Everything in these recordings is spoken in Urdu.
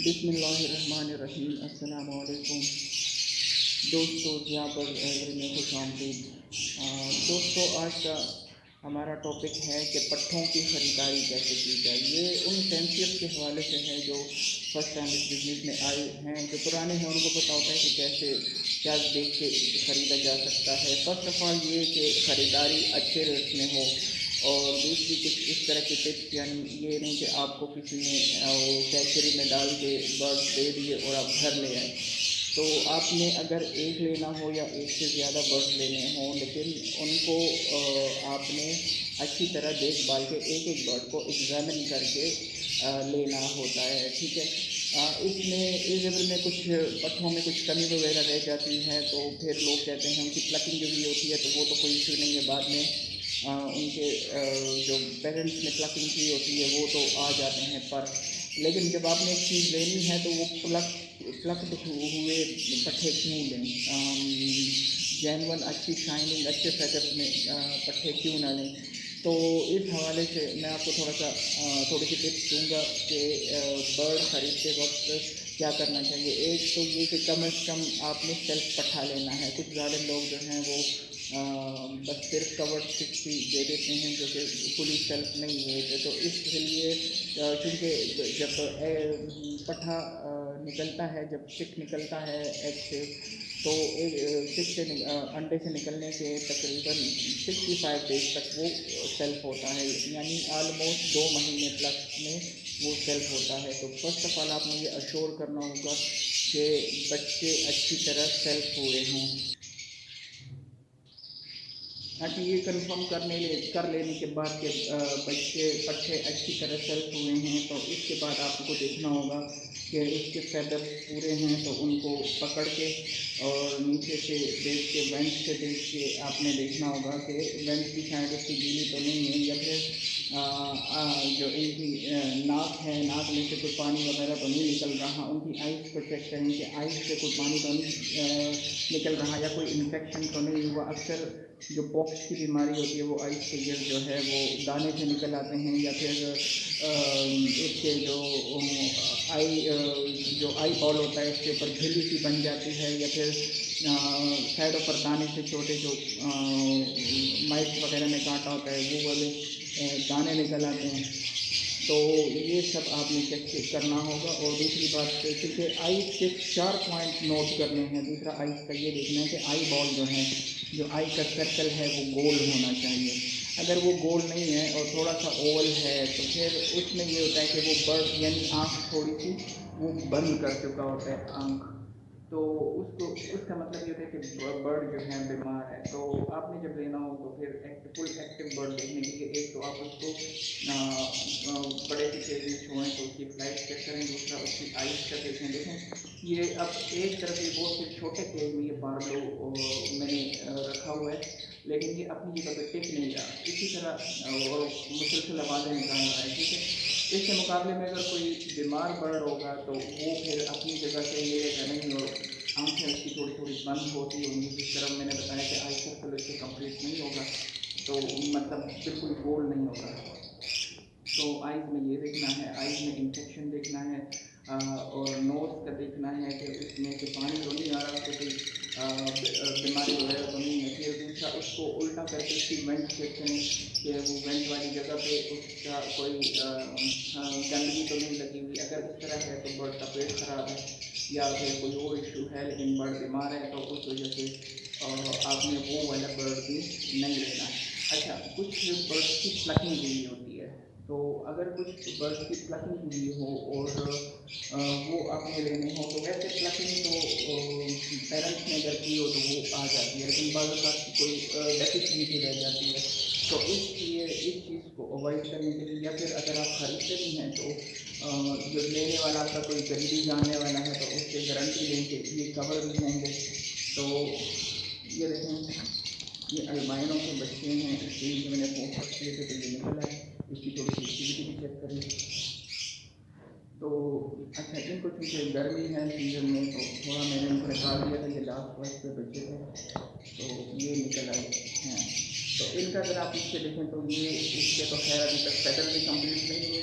بسم اللہ الرحمن الرحیم۔ السلام علیکم دوستو، یہاں پر میں خوش آمدید۔ دوستو، آج کا ہمارا ٹاپک ہے کہ پٹھوں کی خریداری کیسے کی جائے۔ یہ ان فینسیئر کے حوالے سے ہے جو فرسٹ ٹائم اس بزنس میں آئے ہیں، جو پرانے ہیں ان کو پتہ ہوتا ہے کہ کیسے کیا دیکھ کے خریدا جا سکتا ہے۔ فرسٹ آف آل یہ کہ خریداری اچھے ریٹ میں ہو، اور دوسری کچھ اس طرح کے ٹپس، یعنی یہ نہیں کہ آپ کو کسی نے کیچری میں ڈال کے برڈ دے دیے اور آپ گھر لے آئے۔ تو آپ نے اگر ایک لینا ہو یا ایک سے زیادہ برڈ لینے ہوں، لیکن ان کو آپ نے اچھی طرح دیکھ بھال کے ایک ایک برڈ کو ایگزامن کر کے لینا ہوتا ہے، ٹھیک ہے۔ اس میں کچھ پٹھوں میں کچھ کمی وغیرہ رہ جاتی ہے تو پھر لوگ کہتے ہیں ان کی پلکنگ جو بھی ہوتی ہے تو وہ تو کوئی ایشو نہیں ہے، بعد میں ان کے جو پیرنٹس نے پلکنگ کی ہوتی ہے وہ تو آ جاتے ہیں، پر لیکن جب آپ نے ایک چیز لینی ہے تو وہ پلکڈ ہوئے پٹھے کیوں لیں، جینون اچھی شائننگ اچھے فیدر میں پٹھے کیوں نہ لیں۔ تو اس حوالے سے میں آپ کو تھوڑی سی ٹپس دوں گا کہ برڈ خریدتے وقت کیا کرنا چاہیے۔ ایک تو یہ کہ کم از کم آپ نے سیلف پٹھا لینا ہے۔ کچھ ظالم لوگ جو ہیں وہ بس صرف کورڈ سکس ہی دے دیتے ہیں جو کہ فلی سیلف نہیں ہوتے، تو اس کے لیے چونکہ جب پٹھا نکلتا ہے، جب چک نکلتا ہے ایگ سے، تو چک سے انڈے سے نکلنے کے تقریباً 65 ڈیز تک وہ سیلف ہوتا ہے، یعنی آلموسٹ 2 مہینے پلس میں وہ سیلف ہوتا ہے۔ تو فرسٹ آف آل آپ نے یہ اشور کرنا ہوگا کہ بچے اچھی طرح سیلف ہوئے ہوں۔ یہ کنفرم کر لینے کے بعد کہ بچے پٹھے اچھی طرح سیلف ہوئے ہیں، تو اس کے بعد آپ کو دیکھنا ہوگا کہ اس کے فیدرز پورے ہیں، تو ان کو پکڑ کے اور نیچے سے دیکھ کے وینٹ سے دیکھ کے آپ نے دیکھنا ہوگا کہ وینٹ کی سائڈ اس کی گیلی تو نہیں ہے، یا پھر جو ان کی ناک ہے، ناک میں سے کوئی پانی وغیرہ تو نہیں نکل رہا۔ ان کی آئز کو چیک کریں کہ آئز سے کوئی پانی تو نہیں نکل رہا، یا کوئی انفیکشن تو نہیں ہوا۔ اکثر جو پوکس کی بیماری ہوتی ہے وہ آئز کے گرد جو ہے وہ دانے سے نکل آتے ہیں، یا پھر اس کے جو آئی بال ہوتا ہے اس کے اوپر جھلی سی بن جاتی ہے، یا پھر سائڈوں پر دانے سے چھوٹے جو مائٹ وغیرہ میں کانٹا ہوتا ہے وہ والے دانے نکل آتے ہیں۔ تو یہ سب آپ نے چیک کرنا ہوگا۔ اور دوسری بات کیونکہ آئز کے 4 پوائنٹ نوٹ کرنے ہیں۔ دوسرا آئز کا یہ دیکھنا ہے کہ آئی بال جو ہے، جو آئی کا سرکل ہے وہ گول ہونا چاہیے۔ اگر وہ گول نہیں ہے اور تھوڑا سا اوول ہے تو پھر اس میں یہ ہوتا ہے کہ وہ برڈ یعنی آنکھ تھوڑی سی وہ بند کر چکا ہوتا ہے آنکھ، تو اس کا مطلب یہ ہوتا ہے کہ برڈ جو ہے بیمار ہے۔ تو آپ نے جب لینا ہو تو پھر فل ایکٹیو برڈ دیکھنے کے لیے ایک تو آپ اس کو بڑے سے کیج میں چھوڑیں تو اس کی فلائٹ چیک کریں، دوسرا اس کی آئز کا دیکھیں۔ یہ اب ایک طرف یہ بہت سے چھوٹے کیج میں یہ بارلو میں نے رکھا ہوا ہے، لیکن یہ اپنی جگہ پہ ٹک نہیں رہا، اسی طرح مسلسل آوازیں نکال رہا ہے، ٹھیک ہے۔ اس کے مقابلے میں اگر کوئی بیمار برڈ ہوگا تو وہ پھر اپنی جگہ سے ہلے گا نہیں، اور آنکھیں اس کی تھوڑی تھوڑی بند ہوتی ہوں گی، جس طرح میں نے بتایا کہ آئی سرکل اس سے کمپلیٹ نہیں ہوگا، تو مطلب بالکل گول نہیں ہوگا۔ تو آئز میں یہ دیکھنا ہے، آئز میں انفیکشن دیکھنا ہے، اور نوز کا دیکھنا ہے کہ اس میں سے پانی تو نہیں آ رہا، اس کو کوئی بیماری وغیرہ تو نہیں ہے۔ پھر دوسرا اس کو الٹا کر کے اس کی وینٹ چیک کریں کہ وہ وینٹ والی جگہ پہ اس کا کوئی گندگی تو نہیں لگی ہوئی۔ اگر اس طرح ہے تو برڈ کا پیٹ خراب ہے یا پھر کوئی اور ایشو ہے، لیکن برڈ بیمار ہے تو اس وجہ سے آپ نے وہ والا برڈ بھی نہیں لینا ہے۔ اچھا، کچھ برڈ کی پلکنگ ہوئی ہوتی ہے، تو اگر کچھ برڈ کی پلکنگ ہوئی ہو اور وہ آپ نے لینے ہو تو ویسے پلکنگ تو پیرنٹس نے اگر کی ہو تو وہ آ جاتی ہے، لیکن بعض اوقات کوئی ڈیفیشنسی رہ جاتی ہے، تو اس لیے اس چیز کو اوائڈ کرنے کے لیے، یا پھر اگر آپ خریدتے بھی ہیں تو جو لینے والا آپ کا کوئی قریبی جاننے والا ہے تو اس سے گارنٹی لیں کہ یہ کور بھی ہوں گے۔ تو یہ دیکھیں، یہ البائنوں کے بچے ہیں، اس کے میں نے فوکس کیے تھے تو یہ نکل آئے، اس کی تھوڑی سی ایکٹیویٹی بھی چیک کریں۔ تو اچھا، ان کو چونکہ گرمی ہے سیزن میں تو تھوڑا میں نے ان کو نکال دیا تھا، یہ لاسٹ وقت پہ بچے تھے تو یہ نکل آئے ہیں۔ تو ان کا اگر آپ اس سے دیکھیں تو یہ اس کے تو خیر ابھی تک فیدر بھی کمپلیٹ نہیں ہوئے،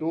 2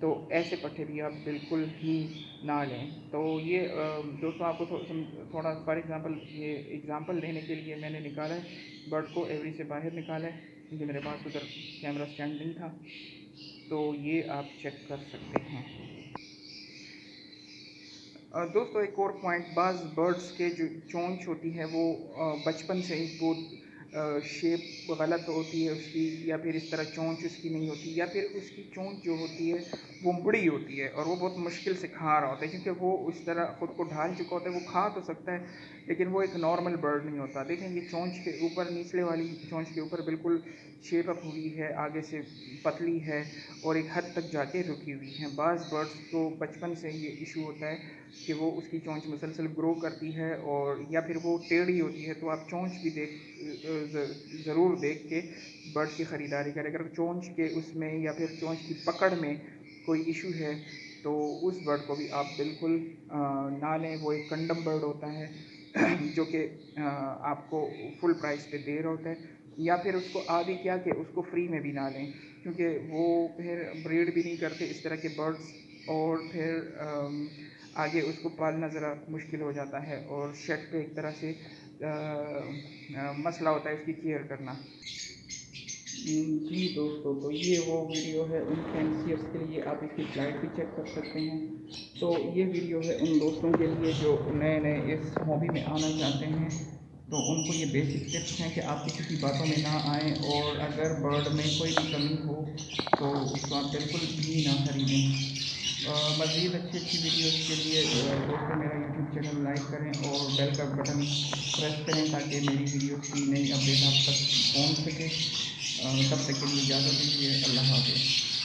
تو ایسے پٹھے بھی آپ بالکل ہی نہ لیں۔ تو یہ دوستوں آپ کو تھوڑا فار ایگزامپل یہ ایگزامپل دینے کے لیے میں نے نکالا ہے برڈ کو ایوری سے باہر نکالا ہے، کیونکہ میرے پاس ادھر کیمرہ اسٹینڈ نہیں تھا، تو یہ آپ چیک کر سکتے ہیں۔ دوستو ایک اور پوائنٹ، بعض برڈس کے جو چونچ ہوتی ہے وہ بچپن سے ہی بہت شیپ غلط ہوتی ہے اس کی، یا پھر اس طرح چونچ اس کی نہیں ہوتی، یا پھر اس کی چونچ جو ہوتی ہے وہ بڑی ہوتی ہے اور وہ بہت مشکل سے کھا رہا ہوتا ہے، کیونکہ وہ اس طرح خود کو ڈھال چکا ہوتا ہے۔ وہ کھا تو سکتا ہے لیکن وہ ایک نارمل برڈ نہیں ہوتا۔ دیکھیں یہ چونچ کے اوپر، نچلے والی چونچ کے اوپر بالکل شیپ اپ ہوئی ہے، آگے سے پتلی ہے اور ایک حد تک جا کے رکی ہوئی ہے۔ بعض برڈس کو بچپن سے یہ ایشو ہوتا ہے کہ وہ اس کی چونچ مسلسل گرو کرتی ہے، اور یا پھر وہ ٹیڑھی ہوتی ہے، تو آپ چونچ بھی ضرور دیکھ کے برڈ کی خریداری کریں۔ اگر چونچ کے اس میں یا پھر چونچ کی پکڑ میں کوئی ایشو ہے تو اس برڈ کو بھی آپ بالکل نہ لیں۔ وہ ایک کنڈم برڈ ہوتا ہے جو کہ آپ کو فل پرائز پہ دے رہا ہوتا ہے، یا پھر اس کو آگے کیا کہ اس کو فری میں بھی نہ لیں، کیونکہ وہ پھر بریڈ بھی نہیں کرتے اس طرح کے برڈس، اور پھر آگے اس کو پالنا ذرا مشکل ہو جاتا ہے، اور شیڈ پہ ایک طرح سے مسئلہ ہوتا ہے اس کی کیئر کرنا۔ جی دوستو، تو یہ وہ ویڈیو ہے ان فینسیئرس کے لیے، آپ اس کی فلائٹ بھی چیک کر سکتے ہیں۔ تو یہ ویڈیو ہے ان دوستوں کے لیے جو نئے نئے اس ہابی میں آنا چاہتے ہیں، تو ان کو یہ بیسک ٹپس ہیں کہ آپ کسی کی باتوں میں نہ آئیں، اور اگر برڈ میں کوئی بھی کمی ہو تو اس کو آپ بالکل بھی نہ خریدیں۔ مزید اچھی ویڈیوز کے لیے دوستوں میرا یوٹیوب چینل لائک کریں اور بیل کا بٹن پریس کریں تاکہ میری ویڈیوز کی نئی اپڈیٹ آپ تک پہنچ سکے۔ تب تک کے لیے اجازت دیجیے، اللہ حافظ۔